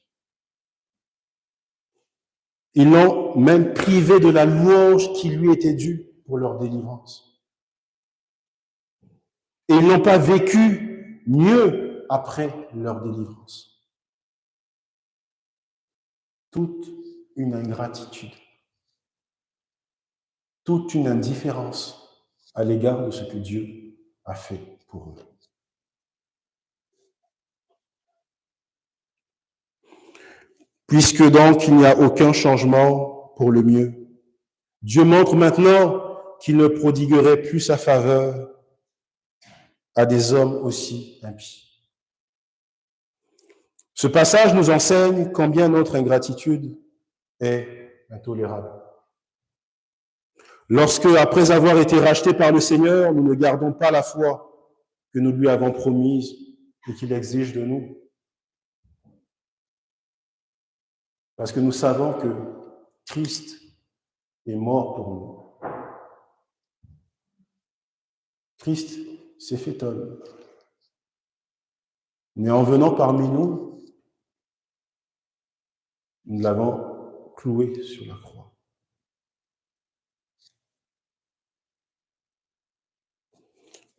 Ils l'ont même privé de la louange qui lui était due pour leur délivrance. Et ils n'ont pas vécu mieux après leur délivrance. Toute une ingratitude, toute une indifférence à l'égard de ce que Dieu a fait pour eux. Puisque donc il n'y a aucun changement pour le mieux, Dieu montre maintenant qu'il ne prodiguerait plus sa faveur à des hommes aussi impies. Ce passage nous enseigne combien notre ingratitude est intolérable. Lorsque, après avoir été rachetés par le Seigneur, nous ne gardons pas la foi que nous lui avons promise et qu'il exige de nous, parce que nous savons que Christ est mort pour nous. Christ s'est fait homme. Mais en venant parmi nous, nous l'avons cloué sur la croix.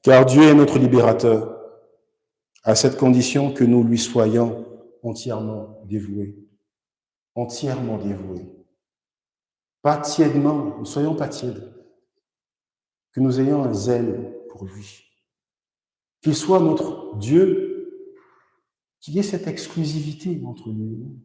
Car Dieu est notre libérateur, à cette condition que nous lui soyons entièrement dévoués. Entièrement dévoués. Pas tièdement, ne soyons pas tièdes. Que nous ayons un zèle pour lui. Qu'il soit notre Dieu, qu'il y ait cette exclusivité entre nous et nous.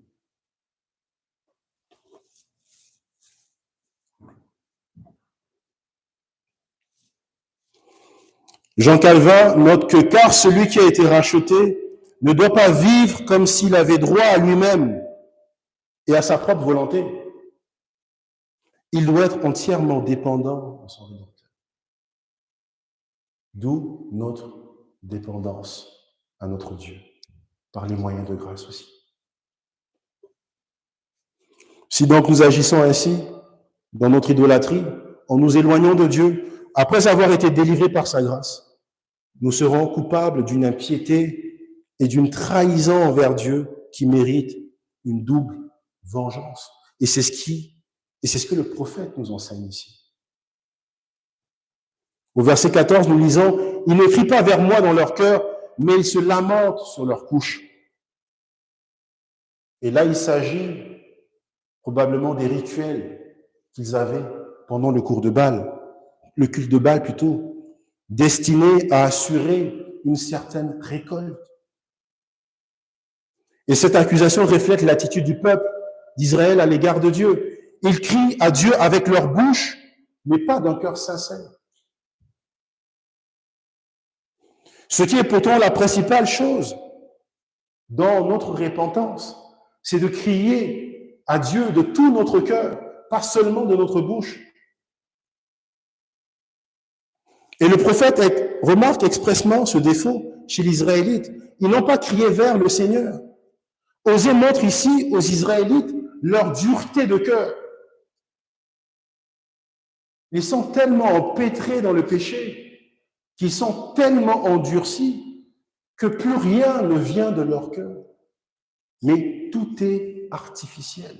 Jean Calvin note que car celui qui a été racheté ne doit pas vivre comme s'il avait droit à lui-même et à sa propre volonté. Il doit être entièrement dépendant de son Rédempteur. D'où notre dépendance à notre Dieu, par les moyens de grâce aussi. Si donc nous agissons ainsi, dans notre idolâtrie, en nous éloignant de Dieu, après avoir été délivrés par sa grâce, nous serons coupables d'une impiété et d'une trahison envers Dieu qui méritent une double vengeance. Et c'est ce que le prophète nous enseigne ici. Au verset 14, nous lisons, « Ils ne crient pas vers moi dans leur cœur, mais ils se lamentent sur leur couche. » Et là, il s'agit probablement des rituels qu'ils avaient pendant le culte de Baal plutôt, destiné à assurer une certaine récolte. Et cette accusation reflète l'attitude du peuple d'Israël à l'égard de Dieu. Ils crient à Dieu avec leur bouche, mais pas d'un cœur sincère. Ce qui est pourtant la principale chose dans notre repentance, c'est de crier à Dieu de tout notre cœur, pas seulement de notre bouche. Et le prophète remarque expressement ce défaut chez les Israélites. Ils n'ont pas crié vers le Seigneur. Osée montre ici aux Israélites leur dureté de cœur. Ils sont tellement empêtrés dans le péché, qu'ils sont tellement endurcis que plus rien ne vient de leur cœur. Mais tout est artificiel.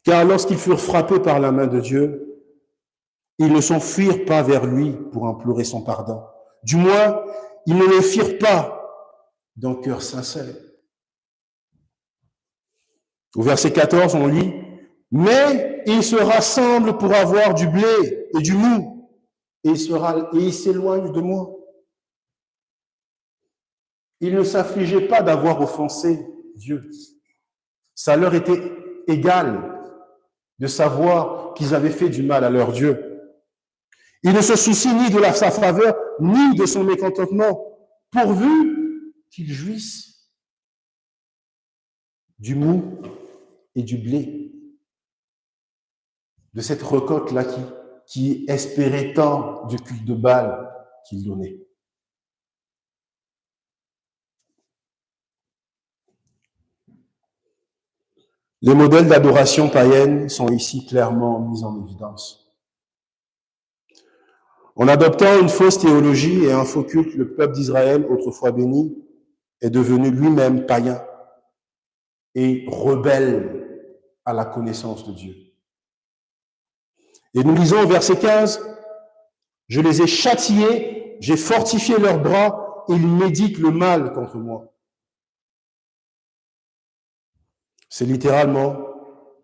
Car lorsqu'ils furent frappés par la main de Dieu, ils ne s'enfuirent pas vers lui pour implorer son pardon. Du moins, ils ne le firent pas d'un cœur sincère. Au verset 14, on lit, « Mais ils se rassemblent pour avoir du blé et du mou, et ils s'éloignent de moi. » Ils ne s'affligeaient pas d'avoir offensé Dieu. Ça leur était égal de savoir qu'ils avaient fait du mal à leur Dieu. Ils ne se soucient ni de sa faveur, ni de son mécontentement, pourvu qu'ils jouissent du mou et du blé, de cette récolte-là qui espérait tant du culte de Baal qu'il donnait. Les modèles d'adoration païenne sont ici clairement mis en évidence. En adoptant une fausse théologie et un faux culte, le peuple d'Israël, autrefois béni, est devenu lui-même païen et rebelle à la connaissance de Dieu. Et nous lisons au verset 15, « Je les ai châtiés, j'ai fortifié leurs bras, et ils méditent le mal contre moi. » C'est littéralement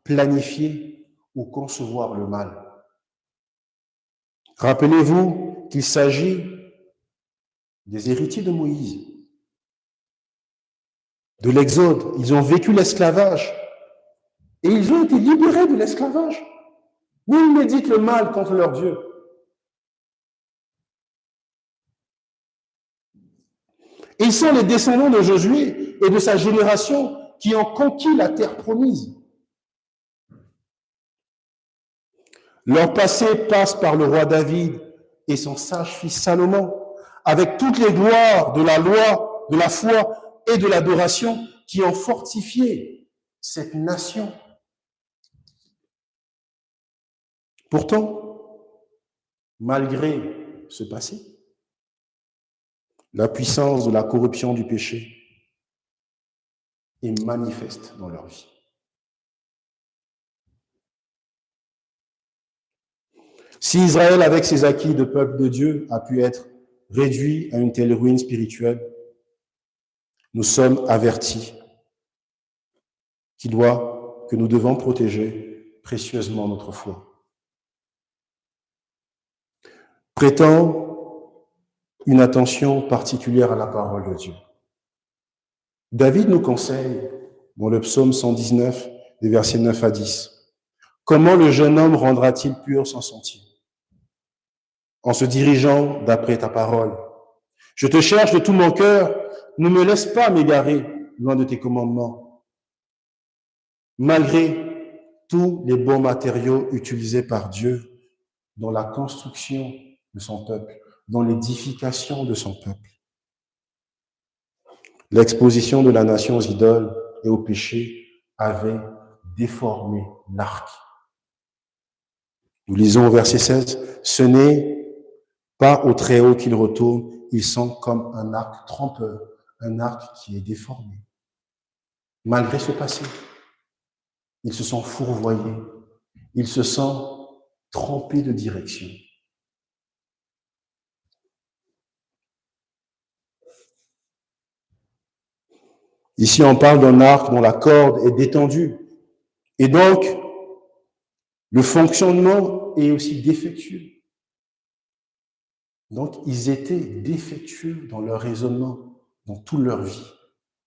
planifier ou concevoir le mal. Rappelez-vous qu'il s'agit des héritiers de Moïse, de l'Exode. Ils ont vécu l'esclavage et ils ont été libérés de l'esclavage. Où ils méditent le mal contre leur Dieu. Ils sont les descendants de Josué et de sa génération qui ont conquis la terre promise. Leur passé passe par le roi David et son sage fils Salomon, avec toutes les gloires de la loi, de la foi et de l'adoration qui ont fortifié cette nation. Pourtant, malgré ce passé, la puissance de la corruption du péché est manifeste dans leur vie. Si Israël, avec ses acquis de peuple de Dieu, a pu être réduit à une telle ruine spirituelle, nous sommes avertis que nous devons protéger précieusement notre foi. Prêtons une attention particulière à la parole de Dieu. David nous conseille, dans le psaume 119, des versets 9 à 10, « Comment le jeune homme rendra-t-il pur son sentier ? En se dirigeant d'après ta parole. Je te cherche de tout mon cœur, ne me laisse pas m'égarer loin de tes commandements. » Malgré tous les bons matériaux utilisés par Dieu dans la construction de son peuple, dans l'édification de son peuple, l'exposition de la nation aux idoles et au péché avait déformé l'arc. Nous lisons au verset 16, « Ce n'est pas au Très-Haut qu'ils retournent, ils sont comme un arc trompeur, un arc qui est déformé. » Malgré ce passé, ils se sont fourvoyés, ils se sont trompés de direction. Ici, on parle d'un arc dont la corde est détendue. Et donc, le fonctionnement est aussi défectueux. Donc, ils étaient défectueux dans leur raisonnement, dans toute leur vie,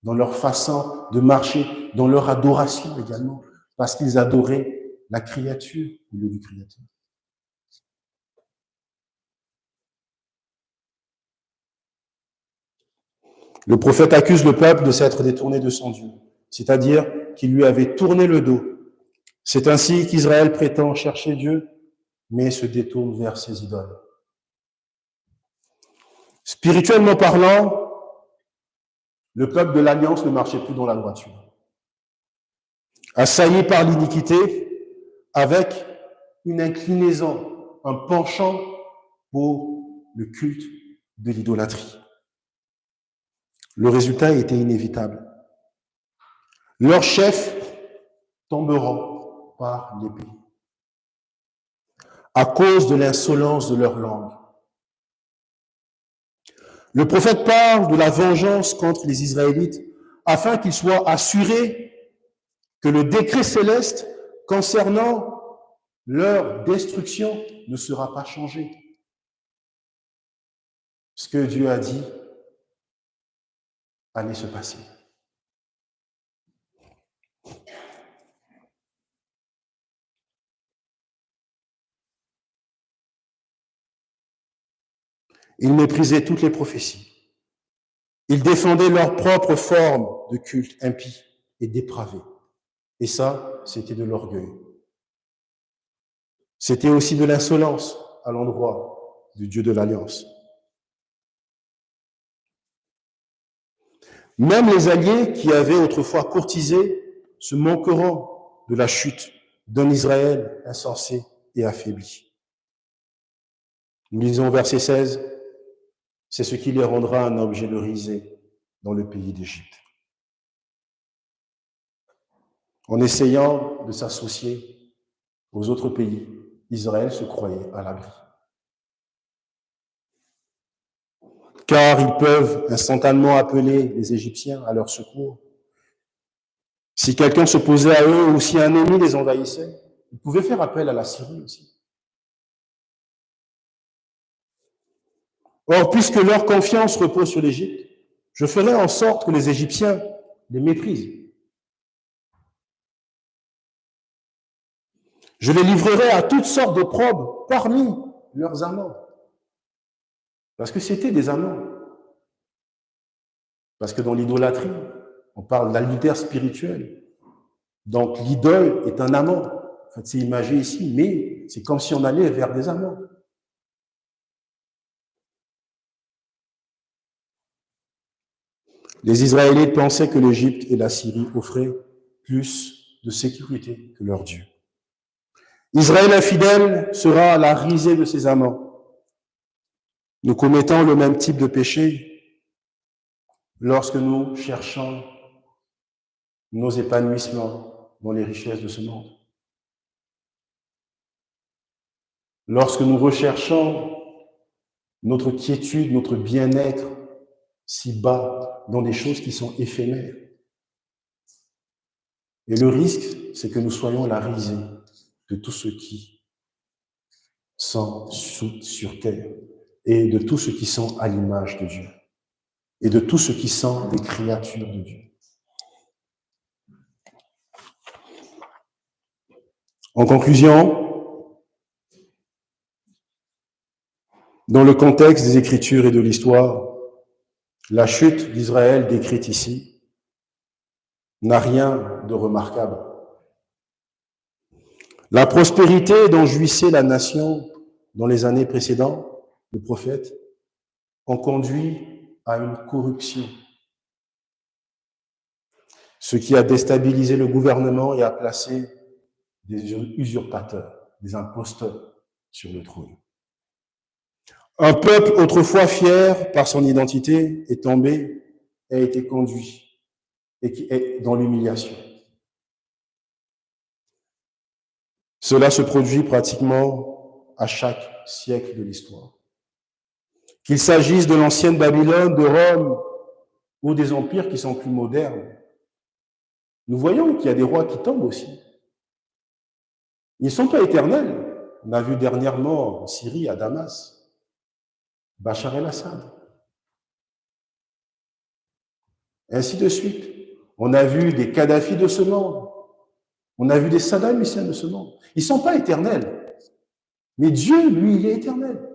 dans leur façon de marcher, dans leur adoration également, parce qu'ils adoraient la créature au lieu du Créateur. Le prophète accuse le peuple de s'être détourné de son Dieu, c'est-à-dire qu'il lui avait tourné le dos. C'est ainsi qu'Israël prétend chercher Dieu, mais se détourne vers ses idoles. Spirituellement parlant, le peuple de l'Alliance ne marchait plus dans la droiture. Assailli par l'iniquité, avec une inclinaison, un penchant pour le culte de l'idolâtrie. Le résultat était inévitable. Leurs chefs tomberont par l'épée à cause de l'insolence de leur langue. Le prophète parle de la vengeance contre les Israélites afin qu'ils soient assurés que le décret céleste concernant leur destruction ne sera pas changé. Ce que Dieu a dit allait se passer. Ils méprisaient toutes les prophéties. Ils défendaient leur propre forme de culte impie et dépravé. Et ça, c'était de l'orgueil. C'était aussi de l'insolence à l'endroit du Dieu de l'Alliance. Même les alliés qui avaient autrefois courtisé se moqueront de la chute d'un Israël insensé et affaibli. Nous lisons verset 16, « C'est ce qui les rendra un objet de risée dans le pays d'Égypte. » En essayant de s'associer aux autres pays, Israël se croyait à l'abri. Car ils peuvent instantanément appeler les Égyptiens à leur secours. Si quelqu'un s'opposait à eux ou si un ennemi les envahissait, ils pouvaient faire appel à la Syrie aussi. Or, puisque leur confiance repose sur l'Égypte, je ferai en sorte que les Égyptiens les méprisent. Je les livrerai à toutes sortes d'opprobres parmi leurs amants. Parce que c'était des amants. Parce que dans l'idolâtrie, on parle d'adultère spirituel. Donc l'idole est un amant. En fait, c'est imagé ici, mais c'est comme si on allait vers des amants. Les Israélites pensaient que l'Égypte et la Syrie offraient plus de sécurité que leur Dieu. Israël infidèle sera la risée de ses amants. Nous commettons le même type de péché lorsque nous cherchons nos épanouissements dans les richesses de ce monde. Lorsque nous recherchons notre quiétude, notre bien-être si bas dans des choses qui sont éphémères. Et le risque, c'est que nous soyons la risée de tous ceux qui sont sur terre et de tous ceux qui sont à l'image de Dieu et de tous ceux qui sont des créatures de Dieu. En conclusion, dans le contexte des Écritures et de l'histoire, la chute d'Israël décrite ici n'a rien de remarquable. La prospérité dont jouissait la nation dans les années précédentes, le prophète, ont conduit à une corruption, ce qui a déstabilisé le gouvernement et a placé des usurpateurs, des imposteurs sur le trône. Un peuple autrefois fier par son identité est tombé, a été conduit et qui est dans l'humiliation. Cela se produit pratiquement à chaque siècle de l'histoire. Qu'il s'agisse de l'ancienne Babylone, de Rome ou des empires qui sont plus modernes, nous voyons qu'il y a des rois qui tombent aussi. Ils ne sont pas éternels. On a vu dernièrement en Syrie, à Damas, Bachar el-Assad. Ainsi de suite. On a vu des Kadhafi de ce monde. On a vu des Saddam Hussein de ce monde. Ils ne sont pas éternels. Mais Dieu, lui, il est éternel.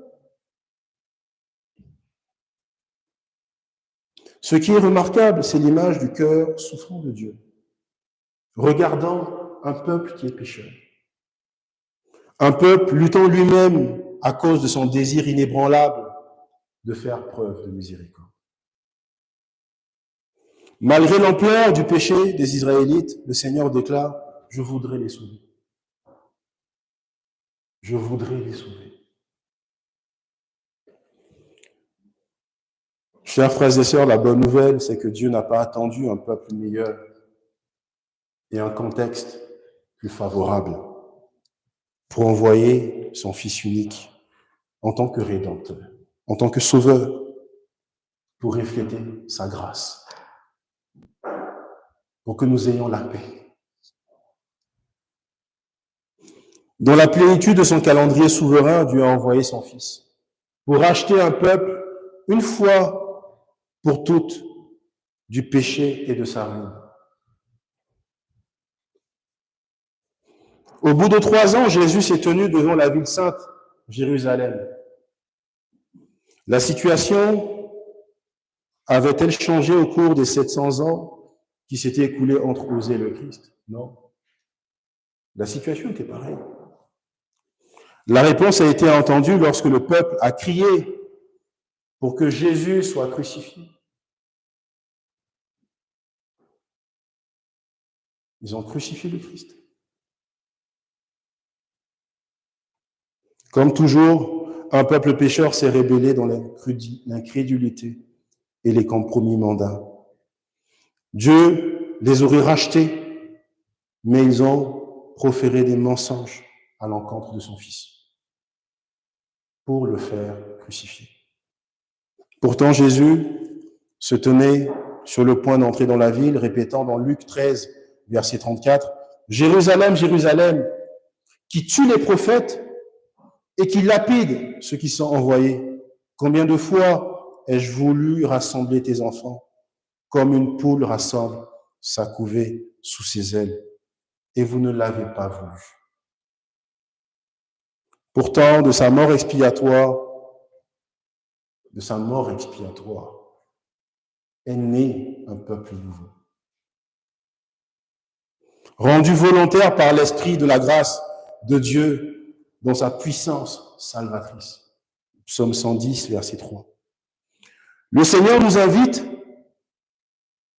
Ce qui est remarquable, c'est l'image du cœur souffrant de Dieu, regardant un peuple qui est pécheur. Un peuple luttant lui-même à cause de son désir inébranlable de faire preuve de miséricorde. Malgré l'ampleur du péché des Israélites, le Seigneur déclare « Je voudrais les sauver. Je voudrais les sauver. » Chers frères et sœurs, la bonne nouvelle, c'est que Dieu n'a pas attendu un peuple meilleur et un contexte plus favorable pour envoyer son Fils unique en tant que Rédempteur, en tant que Sauveur, pour refléter sa grâce, pour que nous ayons la paix. Dans la plénitude de son calendrier souverain, Dieu a envoyé son Fils pour racheter un peuple une fois pour toutes du péché et de sa ruine. Au bout de 3 ans, Jésus s'est tenu devant la ville sainte, Jérusalem. La situation avait-elle changé au cours des 700 ans qui s'étaient écoulés entre Osée et le Christ? Non. La situation était pareille. La réponse a été entendue lorsque le peuple a crié pour que Jésus soit crucifié. Ils ont crucifié le Christ. Comme toujours, un peuple pécheur s'est rébellé dans l'incrédulité et les compromis mondains. Dieu les aurait rachetés, mais ils ont proféré des mensonges à l'encontre de son Fils pour le faire crucifier. Pourtant, Jésus se tenait sur le point d'entrer dans la ville, répétant dans Luc 13, verset 34, « Jérusalem, Jérusalem, qui tue les prophètes et qui lapide ceux qui sont envoyés. Combien de fois ai-je voulu rassembler tes enfants, comme une poule rassemble sa couvée sous ses ailes, et vous ne l'avez pas voulu. » Pourtant, de sa mort expiatoire, est né un peuple nouveau. Rendu volontaire par l'Esprit de la grâce de Dieu dans sa puissance salvatrice. Psaume 110, verset 3. Le Seigneur nous invite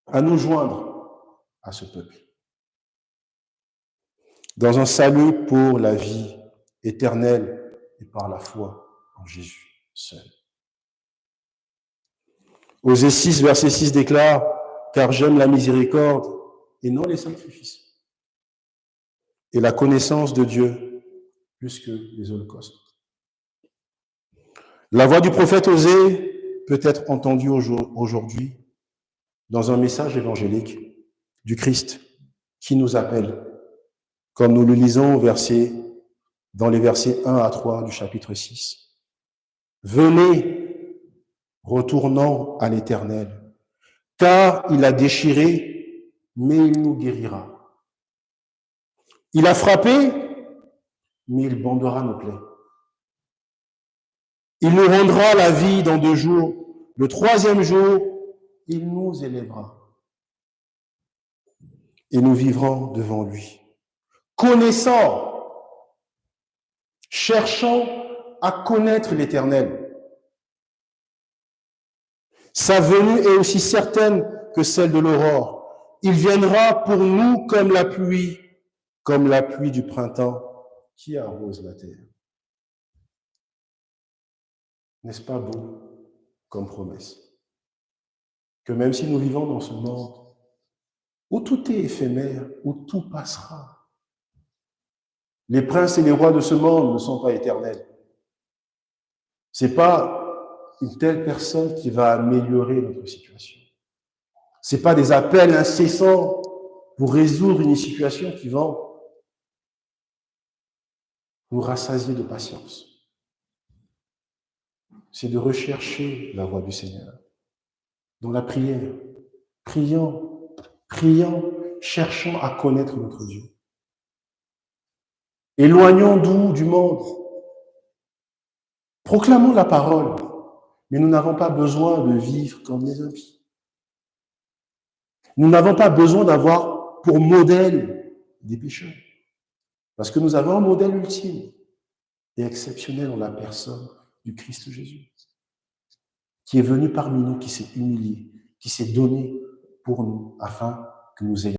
à nous joindre à ce peuple dans un salut pour la vie éternelle et par la foi en Jésus seul. Osée 6, verset 6 déclare « Car j'aime la miséricorde et non les sacrifices, et la connaissance de Dieu plus que les holocaustes. » La voix du prophète Osée peut être entendue aujourd'hui dans un message évangélique du Christ qui nous appelle, comme nous le lisons dans les versets 1 à 3 du chapitre 6. « Venez, retournons à l'Éternel, car il a déchiré, mais il nous guérira. Il a frappé, mais il bandera nos plaies. Il nous rendra la vie dans 2 jours. Le 3e jour, il nous élèvera. Et nous vivrons devant lui. Connaissant, cherchant à connaître l'Éternel. Sa venue est aussi certaine que celle de l'aurore. Il viendra pour nous comme la pluie du printemps qui arrose la terre. N'est-ce pas beau comme promesse? Que même si nous vivons dans ce monde où tout est éphémère, où tout passera, les princes et les rois de ce monde ne sont pas éternels. C'est pas une telle personne qui va améliorer notre situation. C'est pas des appels incessants pour résoudre une situation qui vont nous rassasier de patience. C'est de rechercher la voix du Seigneur dans la prière. Prions, prions, cherchons à connaître notre Dieu. Éloignons-nous du monde. Proclamons la parole, mais nous n'avons pas besoin de vivre comme les impies. Nous n'avons pas besoin d'avoir pour modèle des pécheurs, parce que nous avons un modèle ultime et exceptionnel en la personne du Christ Jésus, qui est venu parmi nous, qui s'est humilié, qui s'est donné pour nous, afin que nous ayons